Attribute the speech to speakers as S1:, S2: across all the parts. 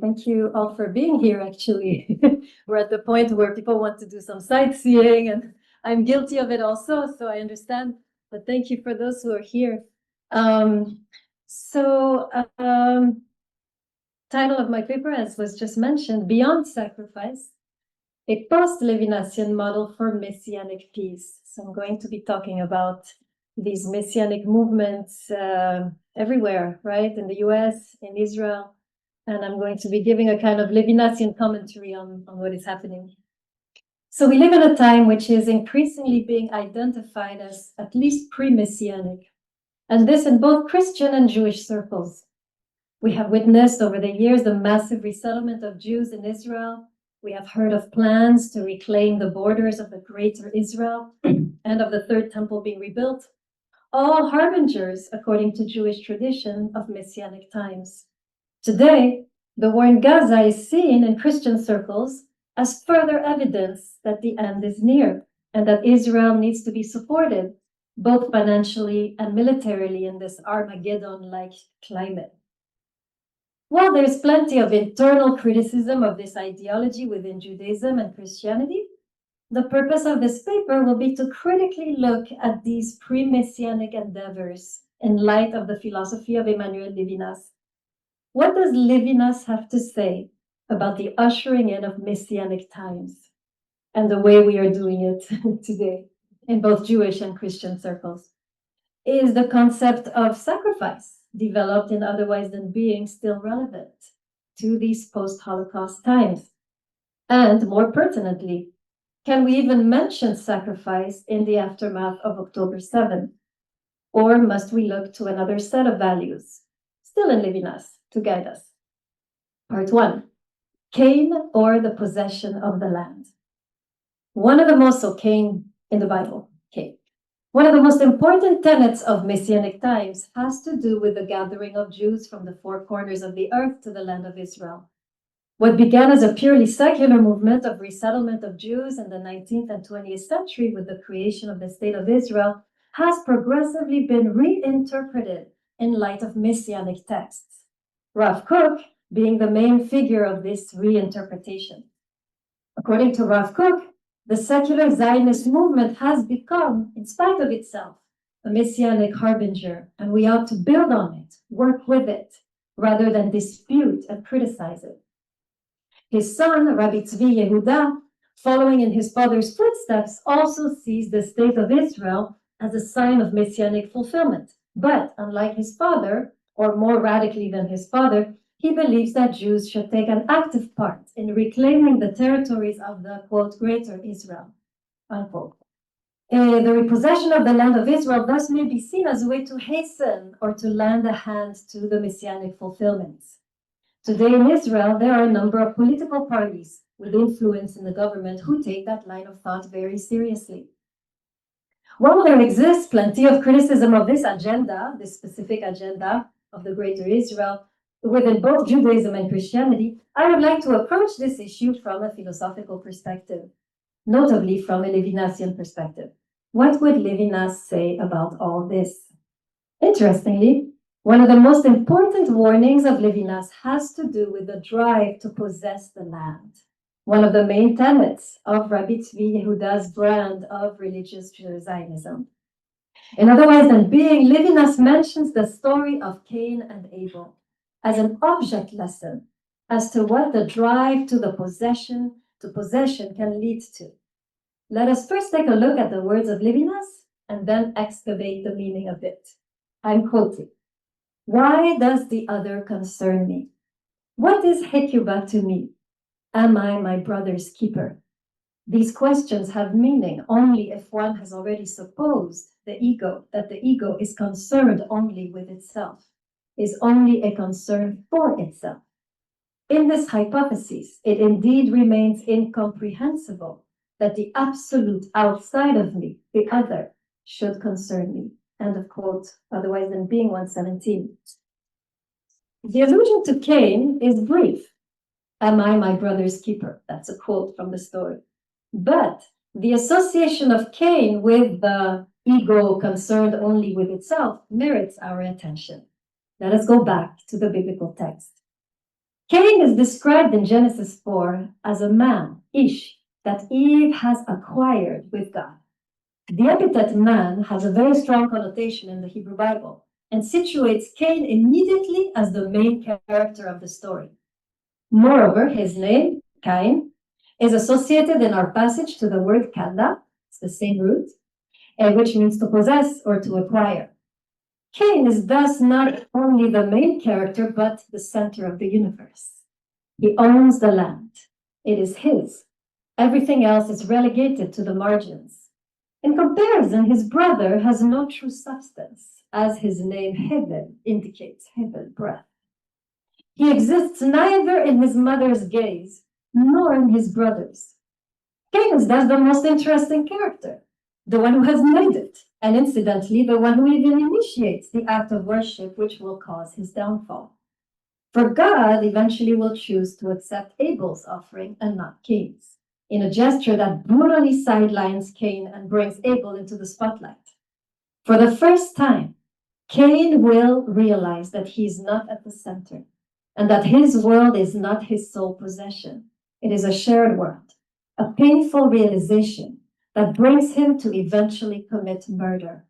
S1: Thank you all for being here, actually. We're at the point where people want to do some sightseeing, and I'm guilty of it also, so I understand. But thank you for those who are here. So, title of my paper, as was just mentioned, Beyond Sacrifice, a Post-Levinasian Model for Messianic Peace. So I'm going to be talking about these Messianic movements everywhere, right? In the US, in Israel. And I'm going to be giving a kind of Levinasian commentary on what is happening. So we live in a time which is increasingly being identified as at least pre-Messianic, and this in both Christian and Jewish circles. We have witnessed over the years the massive resettlement of Jews in Israel. We have heard of plans to reclaim the borders of the greater Israel and of the third temple being rebuilt, all harbingers, according to Jewish tradition, of Messianic times. Today, the war in Gaza is seen in Christian circles as further evidence that the end is near and that Israel needs to be supported, both financially and militarily, in this Armageddon-like climate. While there's plenty of internal criticism of this ideology within Judaism and Christianity, the purpose of this paper will be to critically look at these pre-Messianic endeavors in light of the philosophy of Emmanuel Levinas. What does Levinas have to say about the ushering in of Messianic times and the way we are doing it today in both Jewish and Christian circles? Is the concept of sacrifice developed in Otherwise Than Being still relevant to these post-Holocaust times? And more pertinently, can we even mention sacrifice in the aftermath of October 7? Or must we look to another set of values, still in Levinas, to guide us? Part 1, Cain or the possession of the land. Cain in the Bible, Cain. One of the most important tenets of Messianic times has to do with the gathering of Jews from the four corners of the earth to the land of Israel. What began as a purely secular movement of resettlement of Jews in the 19th and 20th century with the creation of the State of Israel has progressively been reinterpreted in light of Messianic texts, Rav Kook being the main figure of this reinterpretation. According to Rav Kook, the secular Zionist movement has become, in spite of itself, a Messianic harbinger, and we ought to build on it, work with it, rather than dispute and criticize it. His son, Rabbi Tzvi Yehuda, following in his father's footsteps, also sees the State of Israel as a sign of Messianic fulfillment. But unlike his father, or more radically than his father, he believes that Jews should take an active part in reclaiming the territories of the, quote, greater Israel, unquote. The repossession of the land of Israel thus may be seen as a way to hasten or to lend a hand to the Messianic fulfillments. Today in Israel, there are a number of political parties with influence in the government who take that line of thought very seriously. While there exists plenty of criticism of this agenda, this specific agenda of the greater Israel, within both Judaism and Christianity, I would like to approach this issue from a philosophical perspective, notably from a Levinasian perspective. What would Levinas say about all this? Interestingly, one of the most important warnings of Levinas has to do with the drive to possess the land, one of the main tenets of Rabbi Tzvi Yehuda's brand of religious Zionism. In Otherwise Than Being, Levinas mentions the story of Cain and Abel as an object lesson as to what the drive to possession can lead to. Let us first take a look at the words of Levinas and then excavate the meaning of it. I'm quoting. Why does the other concern me? What is Hekubah to me? Am I my brother's keeper? These questions have meaning only if one has already supposed that the ego is concerned only with itself, is only a concern for itself. In this hypothesis, it indeed remains incomprehensible that the absolute outside of me, the other, should concern me. End of quote, Otherwise Than Being 117. The allusion to Cain is brief. Am I my brother's keeper? That's a quote from the story. But the association of Cain with the ego concerned only with itself merits our attention. Let us go back to the biblical text. Cain is described in Genesis 4 as a man, Ish, that Eve has acquired with God. The epithet man has a very strong connotation in the Hebrew Bible and situates Cain immediately as the main character of the story. Moreover, his name, Cain, is associated in our passage to the word kanda, it's the same root, which means to possess or to acquire. Cain is thus not only the main character, but the center of the universe. He owns the land. It is his. Everything else is relegated to the margins. In comparison, his brother has no true substance, as his name Hevel indicates, Hevel, breath. He exists neither in his mother's gaze nor in his brother's. Cain is thus the most interesting character, the one who has made it, and incidentally, the one who even initiates the act of worship which will cause his downfall. For God eventually will choose to accept Abel's offering and not Cain's, in a gesture that brutally sidelines Cain and brings Abel into the spotlight. For the first time, Cain will realize that he's not at the center, and that his world is not his sole possession. It is a shared world, a painful realization that brings him to eventually commit murder.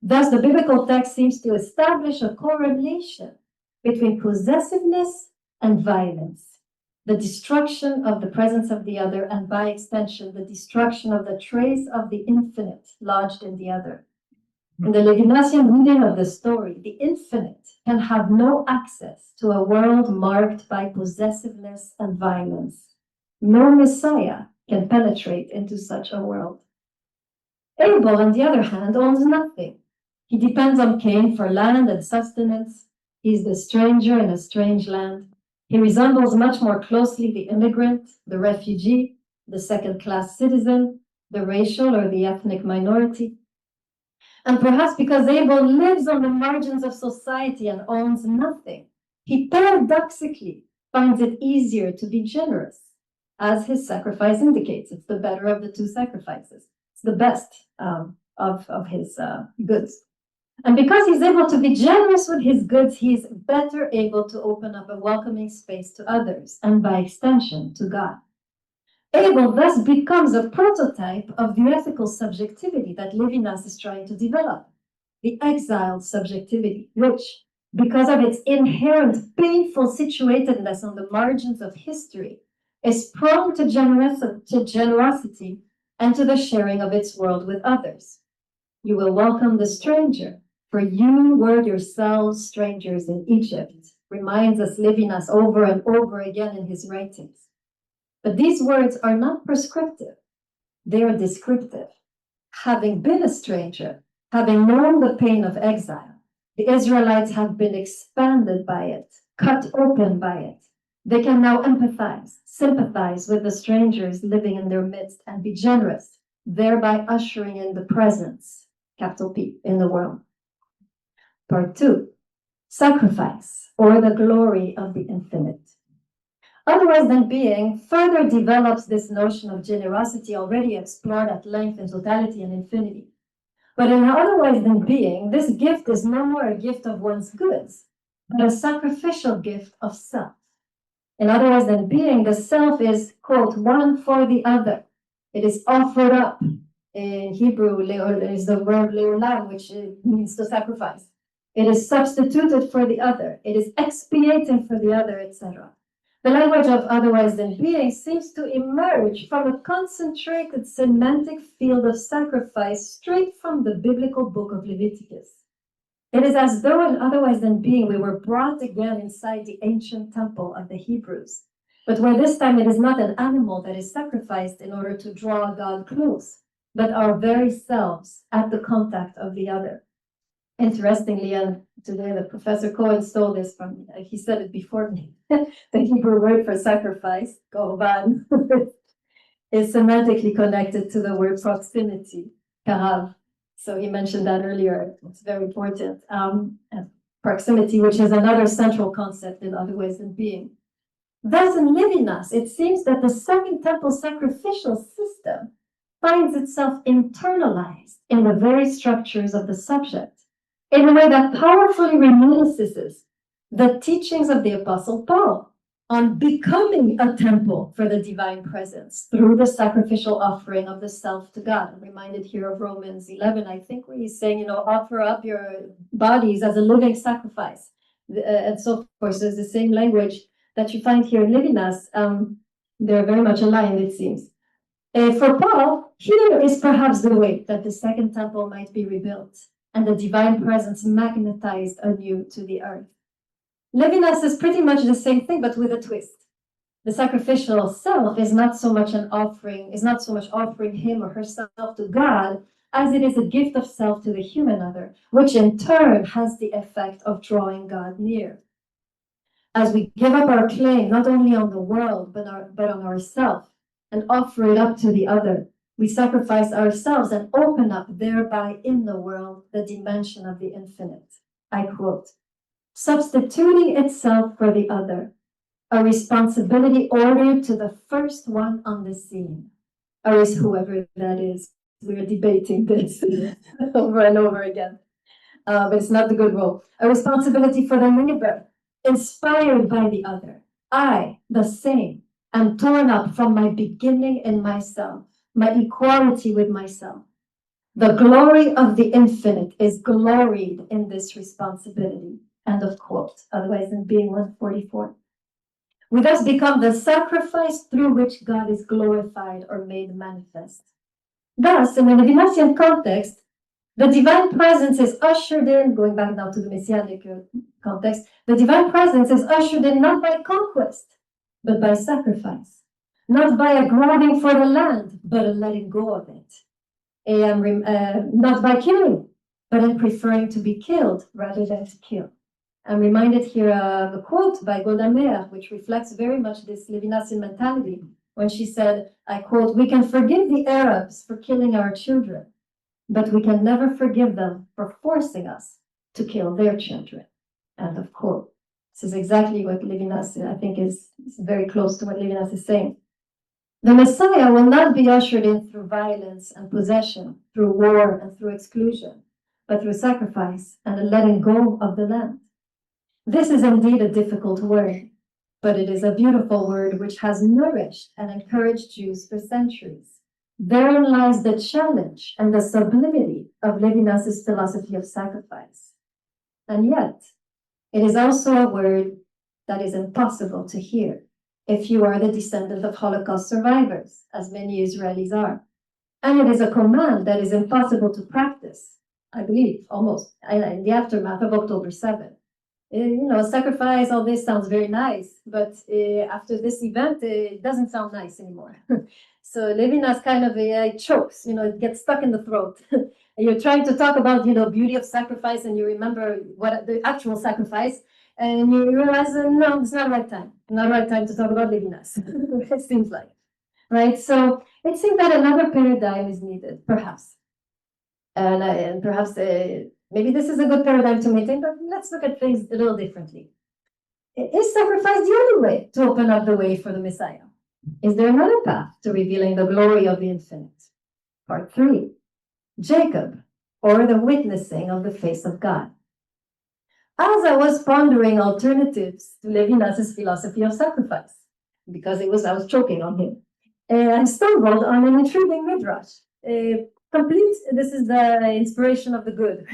S1: Thus, the biblical text seems to establish a correlation between possessiveness and violence, the destruction of the presence of the other, and by extension, the destruction of the trace of the infinite lodged in the other. In the Levinasian reading of the story, the infinite can have no access to a world marked by possessiveness and violence. No Messiah can penetrate into such a world. Abel, on the other hand, owns nothing. He depends on Cain for land and sustenance. He's the stranger in a strange land. He resembles much more closely the immigrant, the refugee, the second-class citizen, the racial or the ethnic minority. And perhaps because Abel lives on the margins of society and owns nothing, he paradoxically finds it easier to be generous, as his sacrifice indicates. It's the better of the two sacrifices. It's the best of his goods. And because he's able to be generous with his goods, he's better able to open up a welcoming space to others, and by extension, to God. Abel thus becomes a prototype of the ethical subjectivity that Levinas is trying to develop, the exiled subjectivity, which, because of its inherent painful situatedness on the margins of history, is prone to generosity and to the sharing of its world with others. You will welcome the stranger, for you were yourselves strangers in Egypt, reminds us Levinas over and over again in his writings. But these words are not prescriptive, they are descriptive. Having been a stranger, having known the pain of exile, the Israelites have been expanded by it, cut open by it. They can now empathize, sympathize with the strangers living in their midst and be generous, thereby ushering in the presence, capital P, in the world. Part 2, sacrifice, or the glory of the infinite. Otherwise Than Being further develops this notion of generosity already explored at length in Totality and Infinity. But in Otherwise Than Being, this gift is no more a gift of one's goods, but a sacrificial gift of self. In Otherwise Than Being, the self is, quote, one for the other. It is offered up. In Hebrew, is the word leolam, which means to sacrifice. It is substituted for the other. It is expiating for the other, etc. The language of Otherwise Than Being seems to emerge from a concentrated semantic field of sacrifice straight from the biblical book of Leviticus. It is as though in Otherwise Than Being we were brought again inside the ancient temple of the Hebrews, but where this time it is not an animal that is sacrificed in order to draw God close, but our very selves at the contact of the other. Interestingly, and today the Professor Cohen stole this from, he said it before me, the Hebrew word for sacrifice, korban, is semantically connected to the word proximity, karav. So he mentioned that earlier. It's very important. Proximity, which is another central concept in Otherwise Than Being. Thus, in Levinas, it seems that the Second Temple sacrificial system finds itself internalized in the very structures of the subject, in a way that powerfully reminisces the teachings of the Apostle Paul, on becoming a temple for the divine presence through the sacrificial offering of the self to God. I'm reminded here of Romans 11, I think, where he's saying, offer up your bodies as a living sacrifice, and so forth. So it's the same language that you find here in Levinas. They're very much aligned, it seems. For Paul, here is perhaps the way that the second temple might be rebuilt and the divine presence magnetized anew to the earth. Levinas is pretty much the same thing, but with a twist. The sacrificial self is not so much offering him or herself to God, as it is a gift of self to the human other, which in turn has the effect of drawing God near. As we give up our claim, not only on the world, but on ourselves, and offer it up to the other, we sacrifice ourselves and open up thereby in the world the dimension of the infinite. I quote, substituting itself for the other, a responsibility ordered to the first one on the scene, or is whoever that is. We're debating this over and over again, but it's not the good role. A responsibility for the neighbor, inspired by the other. I, the same, am torn up from my beginning in myself, my equality with myself. The glory of the infinite is gloried in this responsibility. End of quote. Otherwise, in being 144. We thus become the sacrifice through which God is glorified or made manifest. Thus, in the Levinasian context, the divine presence is ushered in, going back now to the Messianic context, the divine presence is ushered in not by conquest, but by sacrifice. Not by a grabbing for the land, but a letting go of it. Not by killing, but in preferring to be killed rather than to kill. I'm reminded here of a quote by Golda Meir, which reflects very much this Levinasian mentality, when she said, I quote, we can forgive the Arabs for killing our children, but we can never forgive them for forcing us to kill their children. End of quote. This is exactly what Levinas, I think, is very close to what Levinas is saying. The Messiah will not be ushered in through violence and possession, through war and through exclusion, but through sacrifice and a letting go of the land. This is indeed a difficult word, but it is a beautiful word which has nourished and encouraged Jews for centuries. Therein lies the challenge and the sublimity of Levinas's philosophy of sacrifice. And yet, it is also a word that is impossible to hear if you are the descendant of Holocaust survivors, as many Israelis are. And it is a command that is impossible to practice, I believe, almost, in the aftermath of October 7th. Sacrifice, all this sounds very nice, but after this event, it doesn't sound nice anymore. So Levinas kind of chokes, it gets stuck in the throat. And you're trying to talk about, beauty of sacrifice, and you remember what the actual sacrifice, and you realize, no, it's not the right time. Not the right time to talk about Levinas, it seems like, right? So it seems that another paradigm is needed, perhaps. And perhaps maybe this is a good paradigm to maintain, but let's look at things a little differently. Is sacrifice the only way to open up the way for the Messiah? Is there another path to revealing the glory of the infinite? Part 3, Jacob, or the witnessing of the face of God. As I was pondering alternatives to Levinas's philosophy of sacrifice, because I was choking on him, I stumbled on an intriguing midrash. This is the inspiration of the good.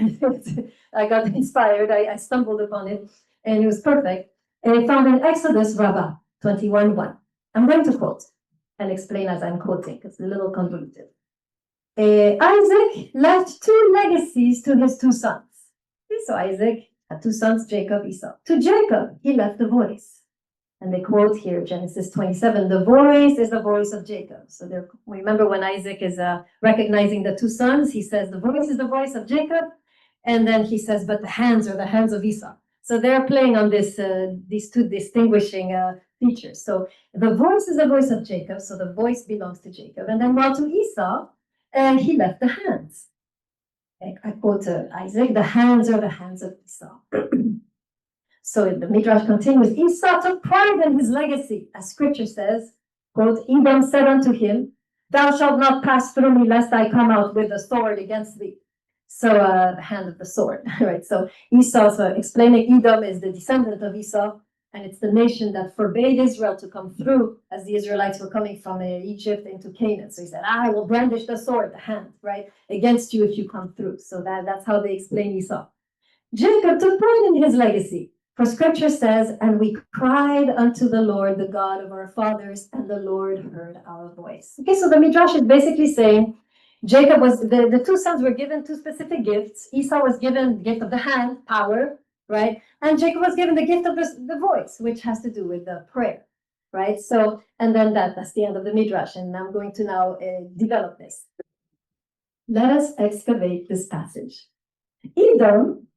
S1: I got inspired, I stumbled upon it, and it was perfect. And I found in Exodus Rabbah 21:1. I'm going to quote and explain as I'm quoting, it's a little convoluted. Isaac left 2 legacies to his 2 sons. So Isaac had 2 sons, Jacob, Esau. To Jacob, he left the voice. And they quote here, Genesis 27, the voice is the voice of Jacob. So remember when Isaac is recognizing the 2 sons, he says, the voice is the voice of Jacob. And then he says, but the hands are the hands of Esau. So they're playing on these 2 distinguishing features. So the voice is the voice of Jacob. So the voice belongs to Jacob. And then while to Esau, he left the hands. I quote Isaac, the hands are the hands of Esau. So the Midrash continues, Esau took pride in his legacy, as scripture says, quote, Edom said unto him, thou shalt not pass through me, lest I come out with a sword against thee. So the hand of the sword, right? So Esau, so explaining Edom is the descendant of Esau, and it's the nation that forbade Israel to come through as the Israelites were coming from Egypt into Canaan. So he said, I will brandish the sword, the hand, right, against you if you come through. So that's how they explain Esau. Jacob took pride in his legacy. For scripture says, and we cried unto the Lord, the God of our fathers, and the Lord heard our voice. Okay, so the Midrash is basically saying Jacob was, the two sons were given two specific gifts. Esau was given the gift of the hand, power, right? And Jacob was given the gift of the voice, which has to do with the prayer, right? So, and then that's the end of the Midrash. And I'm going to now develop this. Let us excavate this passage. Edom,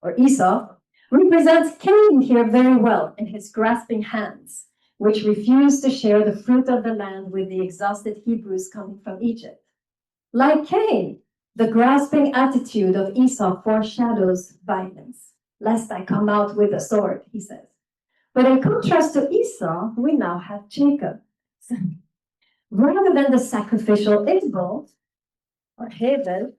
S1: or Esau, represents Cain here very well in his grasping hands, which refused to share the fruit of the land with the exhausted Hebrews coming from Egypt. Like Cain, the grasping attitude of Esau foreshadows violence. Lest I come out with a sword, he says. But in contrast to Esau, we now have Jacob. Rather than the sacrificial Abel, or Hevel,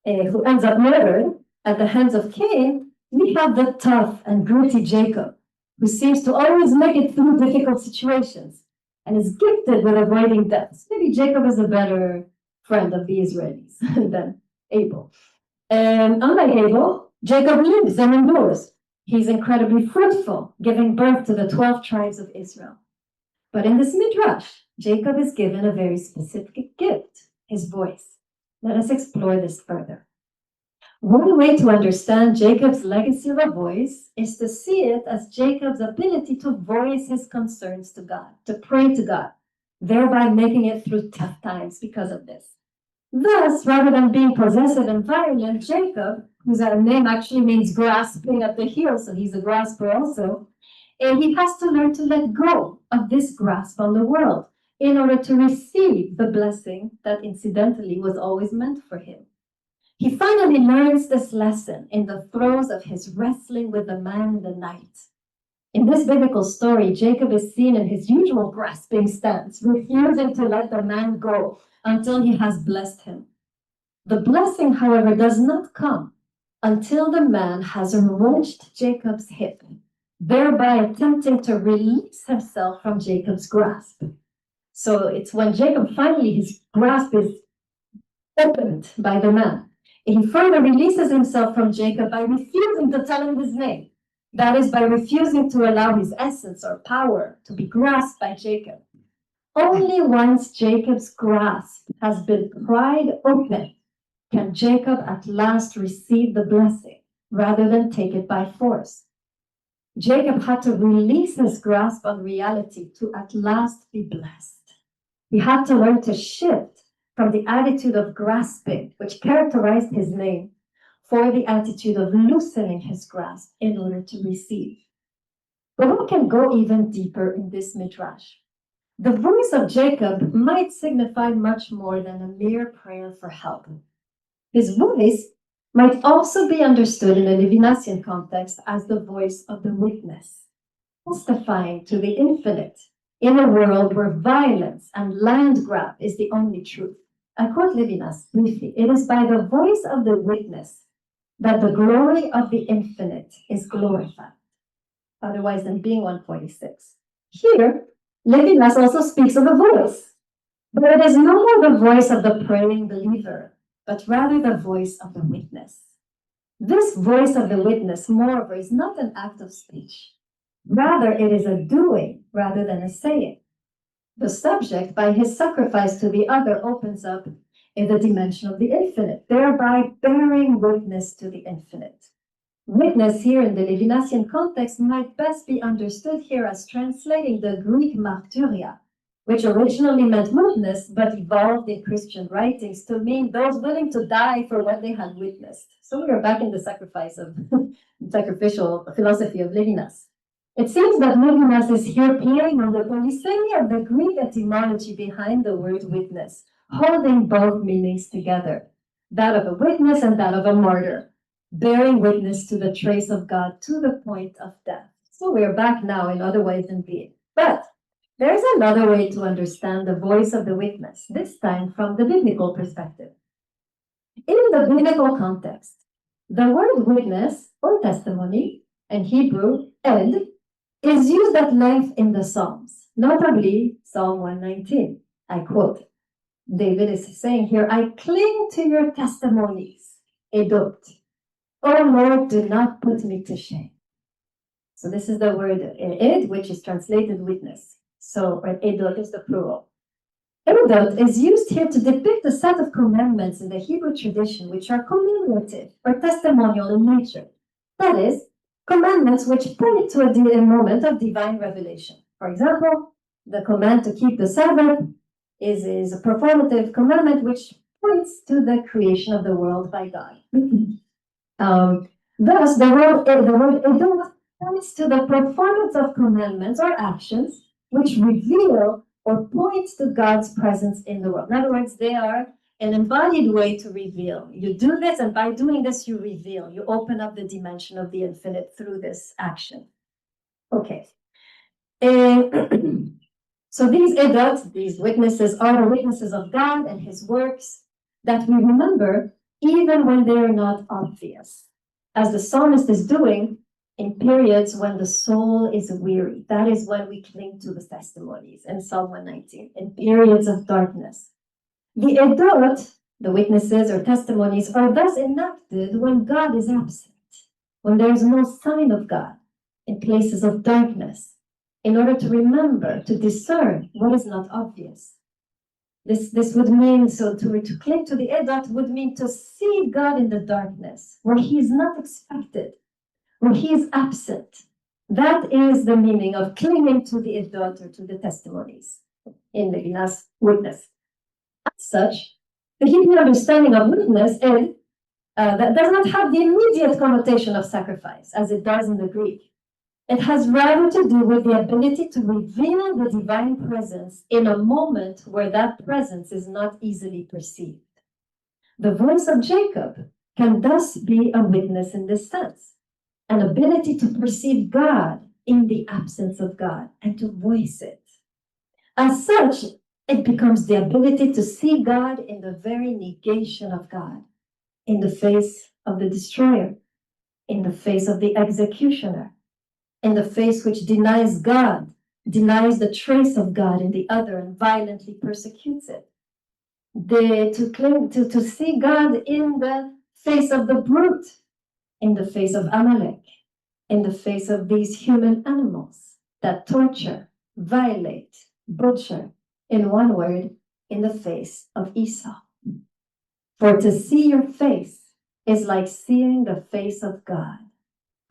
S1: who ends up murdered at the hands of Cain, we have the tough and gritty Jacob, who seems to always make it through difficult situations and is gifted with avoiding death. Maybe Jacob is a better friend of the Israelis than Abel. And unlike Abel, Jacob lives and endures. He's incredibly fruitful, giving birth to the 12 tribes of Israel. But in this midrash, Jacob is given a very specific gift, his voice. Let us explore this further. One way to understand Jacob's legacy of a voice is to see it as Jacob's ability to voice his concerns to God, to pray to God, thereby making it through tough times because of this. Thus, rather than being possessive and violent, Jacob, whose name actually means grasping at the heel, so he's a grasper also, and he has to learn to let go of this grasp on the world in order to receive the blessing that incidentally was always meant for him. He finally learns this lesson in the throes of his wrestling with the man in the night. In this biblical story, Jacob is seen in his usual grasping stance, refusing to let the man go until he has blessed him. The blessing, however, does not come until the man has wrenched Jacob's hip, thereby attempting to release himself from Jacob's grasp. So it's when Jacob finally, his grasp is opened by the man. He further releases himself from Jacob by refusing to tell him his name. That is, by refusing to allow his essence or power to be grasped by Jacob. Only once Jacob's grasp has been pried open can Jacob at last receive the blessing rather than take it by force. Jacob had to release his grasp on reality to at last be blessed. He had to learn to shift from the attitude of grasping, which characterized his name, for the attitude of loosening his grasp in order to receive. But we can go even deeper in this midrash. The voice of Jacob might signify much more than a mere prayer for help. His voice might also be understood in a Levinasian context as the voice of the witness, testifying to the infinite in a world where violence and land grab is the only truth. I quote Levinas briefly. It is by the voice of the witness that the glory of the infinite is glorified, otherwise than being 146. Here, Levinas also speaks of a voice, but it is no more the voice of the praying believer, but rather the voice of the witness. This voice of the witness, moreover, is not an act of speech. Rather, it is a doing rather than a saying. The subject, by his sacrifice to the other, opens up in the dimension of the infinite, thereby bearing witness to the infinite. Witness here in the Levinasian context might best be understood here as translating the Greek martyria, which originally meant witness, but evolved in Christian writings to mean those willing to die for what they had witnessed. So we are back in the sacrificial philosophy of Levinas. It seems that Levinas is here playing on the polysemy of the Greek etymology behind the word witness, holding both meanings together, that of a witness and that of a martyr, bearing witness to the trace of God to the point of death. So we're back now in other ways than being. But there's another way to understand the voice of the witness, this time from the biblical perspective. In the biblical context, the word witness or testimony and Hebrew, ed, is used at length in the Psalms, notably Psalm 119. I quote, David is saying here, I cling to your testimonies, edot. Oh Lord, do not put me to shame. So this is the word ed, which is translated witness. So edot is the plural. Edot is used here to depict a set of commandments in the Hebrew tradition which are commemorative or testimonial in nature. That is, commandments which point to a moment of divine revelation. For example, the command to keep the Sabbath is a performative commandment which points to the creation of the world by God. Thus, the word edot points to the performance of commandments or actions which reveal or point to God's presence in the world. In other words, they are an embodied way to reveal. You do this, and by doing this, you reveal. You open up the dimension of the infinite through this action. Okay. So these edot, these witnesses, are the witnesses of God and his works that we remember even when they are not obvious, as the psalmist is doing in periods when the soul is weary. That is when we cling to the testimonies in Psalm 119, in periods of darkness. The edot, the witnesses or testimonies, are thus enacted when God is absent, when there is no sign of God, in places of darkness, in order to remember, to discern what is not obvious. This would mean, so to cling to the edot would mean to see God in the darkness, where he is not expected, where he is absent. That is the meaning of clinging to the edot or to the testimonies in Levinas witness. As such, the Hebrew understanding of witness that does not have the immediate connotation of sacrifice, as it does in the Greek. It has rather to do with the ability to reveal the divine presence in a moment where that presence is not easily perceived. The voice of Jacob can thus be a witness in this sense, an ability to perceive God in the absence of God and to voice it. As such, it becomes the ability to see God in the very negation of God, in the face of the destroyer, in the face of the executioner, in the face which denies God, denies the trace of God in the other and violently persecutes it. To see God in the face of the brute, in the face of Amalek, in the face of these human animals that torture, violate, butcher, in one word, in the face of Esau. For to see your face is like seeing the face of God,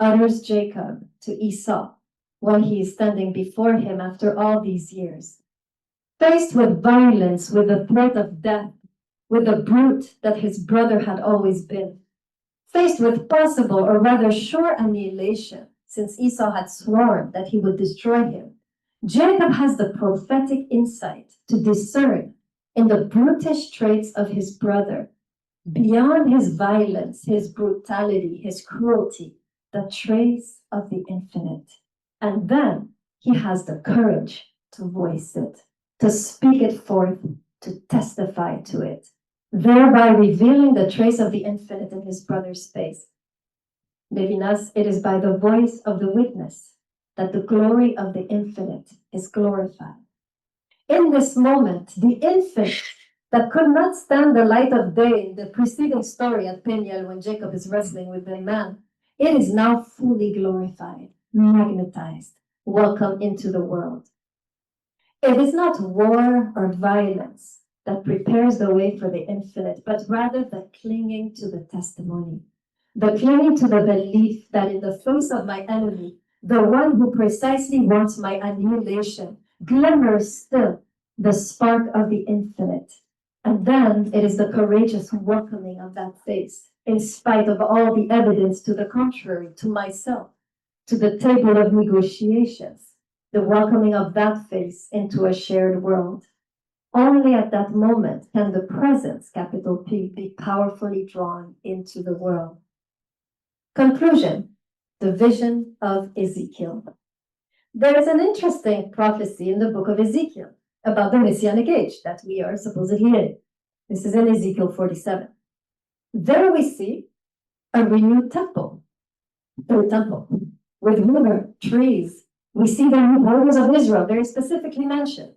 S1: utters Jacob to Esau when he is standing before him after all these years. Faced with violence, with the threat of death, with the brute that his brother had always been, faced with possible or rather sure annihilation, since Esau had sworn that he would destroy him, Jacob has the prophetic insight to discern in the brutish traits of his brother, beyond his violence, his brutality, his cruelty, the trace of the infinite. And then he has the courage to voice it, to speak it forth, to testify to it, thereby revealing the trace of the infinite in his brother's face. Levinas, it is by the voice of the witness that the glory of the infinite is glorified. In this moment, the infinite that could not stand the light of day in the preceding story at Peniel when Jacob is wrestling with the man, it is now fully glorified, magnetized, welcomed into the world. It is not war or violence that prepares the way for the infinite, but rather the clinging to the testimony, the clinging to the belief that in the face of my enemy, the one who precisely wants my annihilation, glimmers still the spark of the infinite. And then it is the courageous welcoming of that face, in spite of all the evidence to the contrary, to myself, to the table of negotiations, the welcoming of that face into a shared world. Only at that moment can the presence, capital P, be powerfully drawn into the world. Conclusion, the vision of Ezekiel. There is an interesting prophecy in the book of Ezekiel about the Messianic age that we are supposedly in. This is in Ezekiel 47. There we see a renewed temple, the temple. with river, trees. We see the new borders of Israel, very specifically mentioned.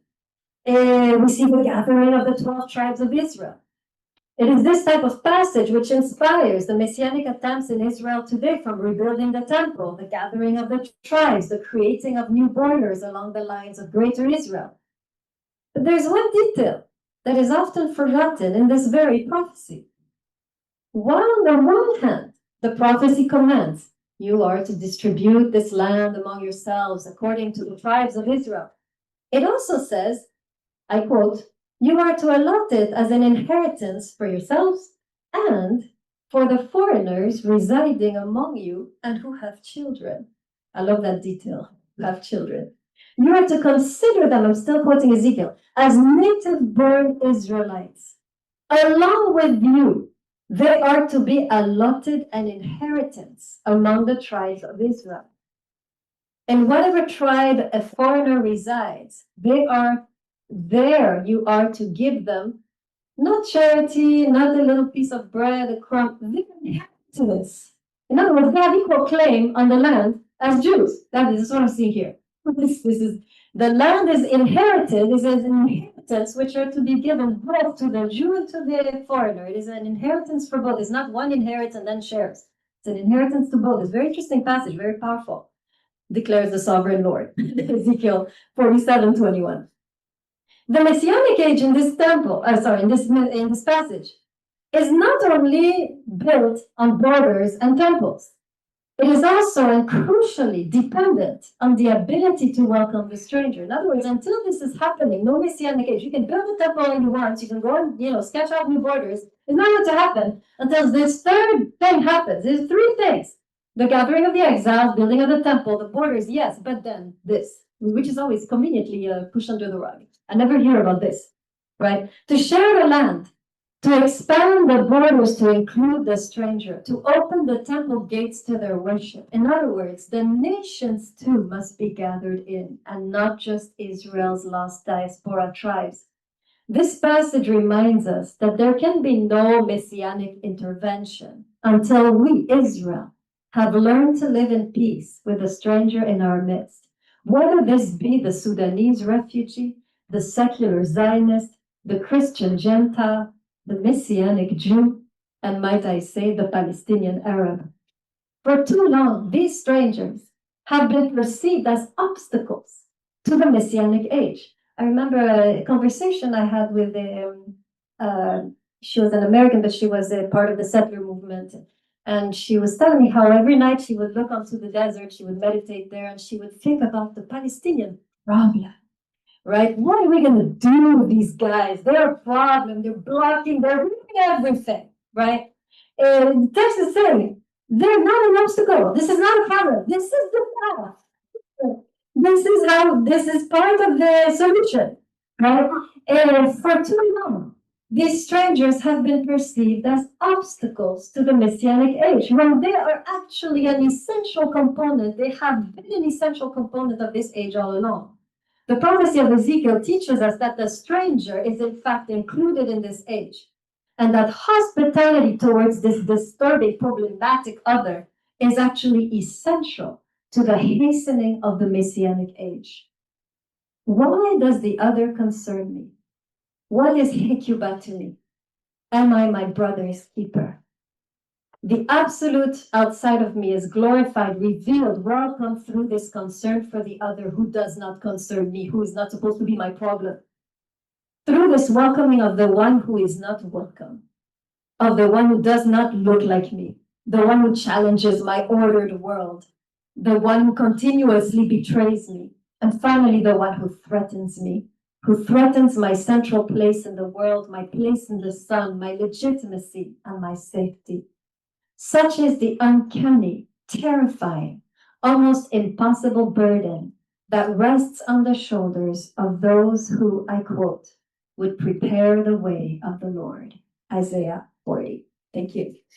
S1: We see the gathering of the 12 tribes of Israel. It is this type of passage which inspires the Messianic attempts in Israel today, from rebuilding the temple, the gathering of the tribes, the creating of new borders along the lines of Greater Israel. But there's one detail that is often forgotten in this very prophecy. While on the one hand, the prophecy commands, you are to distribute this land among yourselves according to the tribes of Israel, it also says, I quote, you are to allot it as an inheritance for yourselves and for the foreigners residing among you and who have children. I love that detail, who have children. You are to consider them, I'm still quoting Ezekiel, as native-born Israelites. Along with you, they are to be allotted an inheritance among the tribes of Israel. In whatever tribe a foreigner resides, they are there. You are to give them not charity, not a little piece of bread, a crumb, the inheritance. In other words, they have equal claim on the land as Jews. That is what I'm seeing here. This is the land is inherited, is an inheritance which are to be given both to the Jew and to the foreigner. It is an inheritance for both. It's not one inherits and then shares. It's an inheritance to both. It's a very interesting passage, very powerful, declares the sovereign Lord. Ezekiel 47:21. The Messianic age in this temple, in this passage, is not only built on borders and temples. It is also and crucially dependent on the ability to welcome the stranger. In other words, until this is happening, no Messianic age. You can build a temple all you want. You can go and sketch out new borders. It's not going to happen until this third thing happens. There's three things: the gathering of the exiles, building of the temple, the borders, yes, but then this, which is always conveniently pushed under the rug. I never hear about this, right? To share the land, to expand the borders to include the stranger, to open the temple gates to their worship. In other words, the nations too must be gathered in, and not just Israel's lost diaspora tribes. This passage reminds us that there can be no messianic intervention until we, Israel, have learned to live in peace with the stranger in our midst, whether this be the Sudanese refugee, the secular Zionist, the Christian Gentile, the Messianic Jew, and might I say, the Palestinian Arab. For too long, these strangers have been perceived as obstacles to the Messianic age. I remember a conversation I had with she was an American, but she was a part of the settler movement. And she was telling me how every night she would look onto the desert, she would meditate there, and she would think about the Palestinian problem. Right? What are we going to do with these guys? They're a problem. They're blocking. They're ruining everything. Right? And the text is saying, they're not an obstacle. This is not a problem. This is the path. This is part of the solution. Right? And for too long, these strangers have been perceived as obstacles to the Messianic age, when they are actually an essential component. They have been an essential component of this age all along. The prophecy of Ezekiel teaches us that the stranger is in fact included in this age, and that hospitality towards this disturbing, problematic other is actually essential to the hastening of the Messianic age. Why does the other concern me? What is Hecuba to me? Am I my brother's keeper? The absolute outside of me is glorified, revealed, welcomed through this concern for the other who does not concern me, who is not supposed to be my problem. Through this welcoming of the one who is not welcome, of the one who does not look like me, the one who challenges my ordered world, the one who continuously betrays me, and finally the one who threatens me, who threatens my central place in the world, my place in the sun, my legitimacy, and my safety. Such is the uncanny, terrifying, almost impossible burden that rests on the shoulders of those who, I quote, would prepare the way of the Lord. Isaiah 40. Thank you.